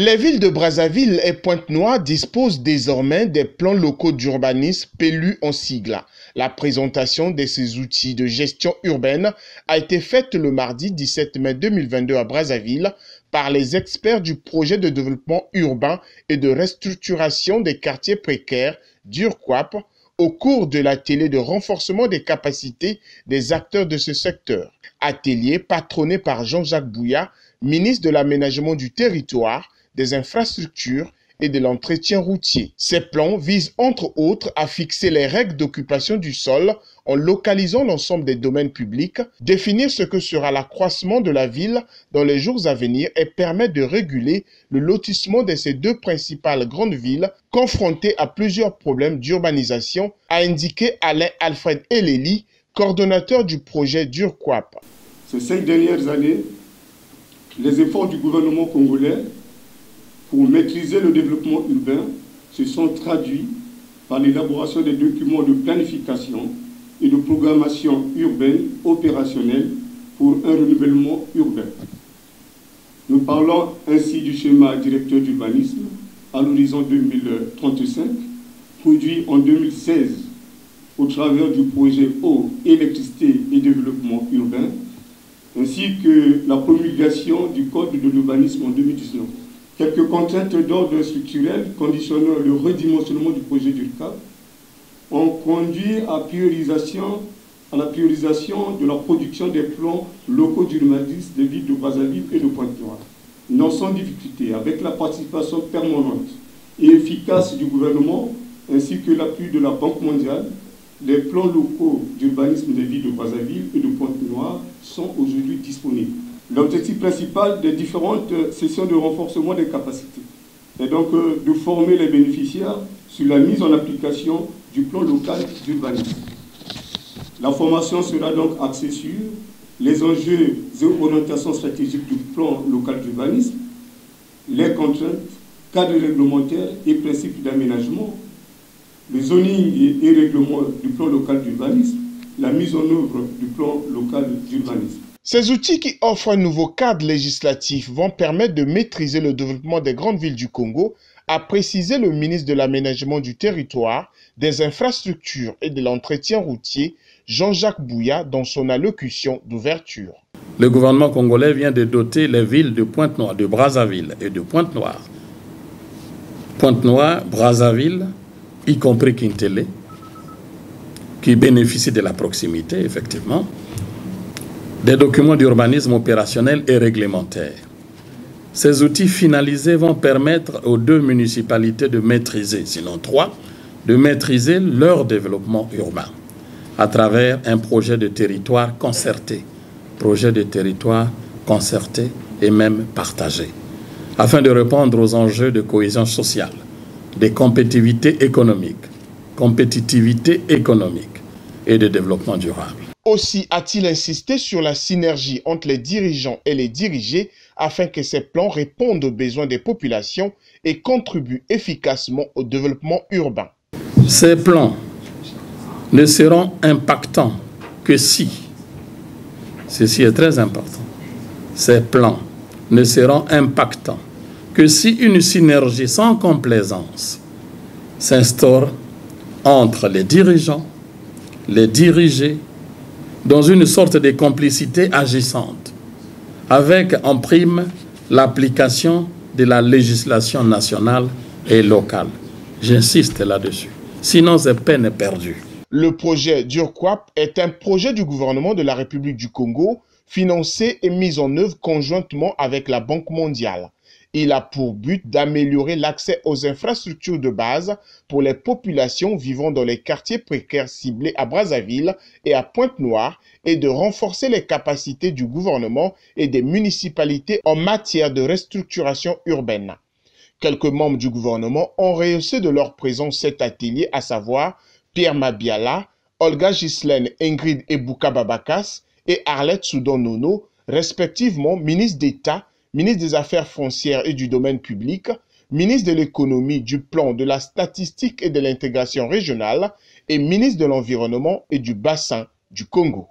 Les villes de Brazzaville et Pointe-Noire disposent désormais des plans locaux d'urbanisme PLU en sigle. La présentation de ces outils de gestion urbaine a été faite le mardi 17 mai 2022 à Brazzaville par les experts du projet de développement urbain et de restructuration des quartiers précaires d'URQUAP au cours de l'atelier de renforcement des capacités des acteurs de ce secteur. Atelier patronné par Jean-Jacques Bouya, ministre de l'Aménagement du Territoire, des Infrastructures et de l'Entretien routier. Ces plans visent entre autres à fixer les règles d'occupation du sol en localisant l'ensemble des domaines publics, définir ce que sera l'accroissement de la ville dans les jours à venir et permettre de réguler le lotissement de ces deux principales grandes villes confrontées à plusieurs problèmes d'urbanisation, a indiqué Alain-Alfred Eleli, coordonnateur du projet d'URQUAP. Ces 5 dernières années, les efforts du gouvernement congolais pour maîtriser le développement urbain se sont traduits par l'élaboration des documents de planification et de programmation urbaine opérationnelle pour un renouvellement urbain. Nous parlons ainsi du schéma directeur d'urbanisme à l'horizon 2035, produit en 2016 au travers du projet eau, électricité et développement urbain, ainsi que la promulgation du code de l'urbanisme en 2019. Quelques contraintes d'ordre structurel conditionnant le redimensionnement du projet d'URQUAP ont conduit à la priorisation de la production des plans locaux d'urbanisme des villes de Brazzaville et de Pointe-Noire. Non sans difficulté, avec la participation permanente et efficace du gouvernement ainsi que l'appui de la Banque mondiale, les plans locaux d'urbanisme des villes de Brazzaville et de Pointe-Noire sont aujourd'hui disponibles. L'objectif principal des différentes sessions de renforcement des capacités est donc de former les bénéficiaires sur la mise en application du plan local d'urbanisme. La formation sera donc axée sur les enjeux et orientations stratégiques du plan local d'urbanisme, les contraintes, cadres réglementaires et principes d'aménagement, le zoning et règlement du plan local d'urbanisme, la mise en œuvre du plan local d'urbanisme. Ces outils qui offrent un nouveau cadre législatif vont permettre de maîtriser le développement des grandes villes du Congo, a précisé le ministre de l'Aménagement du Territoire, des Infrastructures et de l'Entretien routier, Jean-Jacques Bouya, dans son allocution d'ouverture. Le gouvernement congolais vient de doter les villes de Pointe-Noire, de Brazzaville et de Pointe-Noire. Pointe-Noire, Brazzaville, y compris Kintélé, qui bénéficient de la proximité, effectivement, des documents d'urbanisme opérationnel et réglementaire. Ces outils finalisés vont permettre aux deux municipalités de maîtriser, sinon trois, de maîtriser leur développement urbain à travers un projet de territoire concerté et même partagé, afin de répondre aux enjeux de cohésion sociale, de compétitivité économique et de développement durable. Aussi a-t-il insisté sur la synergie entre les dirigeants et les dirigés afin que ces plans répondent aux besoins des populations et contribuent efficacement au développement urbain. Ces plans ne seront impactants que si, ceci est très important, ces plans ne seront impactants que si une synergie sans complaisance s'instaure entre les dirigeants, les dirigés, dans une sorte de complicité agissante, avec en prime l'application de la législation nationale et locale. J'insiste là-dessus. Sinon, c'est peine perdue. Le projet d'URQUAP est un projet du gouvernement de la République du Congo, financé et mis en œuvre conjointement avec la Banque mondiale. Il a pour but d'améliorer l'accès aux infrastructures de base pour les populations vivant dans les quartiers précaires ciblés à Brazzaville et à Pointe-Noire et de renforcer les capacités du gouvernement et des municipalités en matière de restructuration urbaine. Quelques membres du gouvernement ont rehaussé de leur présence cet atelier, à savoir Pierre Mabiala, Olga Ghislaine Ingrid Ebuka Babakas et Arlette Soudan Nono, respectivement ministre d'État, ministre des Affaires foncières et du domaine public, ministre de l'économie, du plan, de la statistique et de l'intégration régionale et ministre de l'Environnement et du bassin du Congo.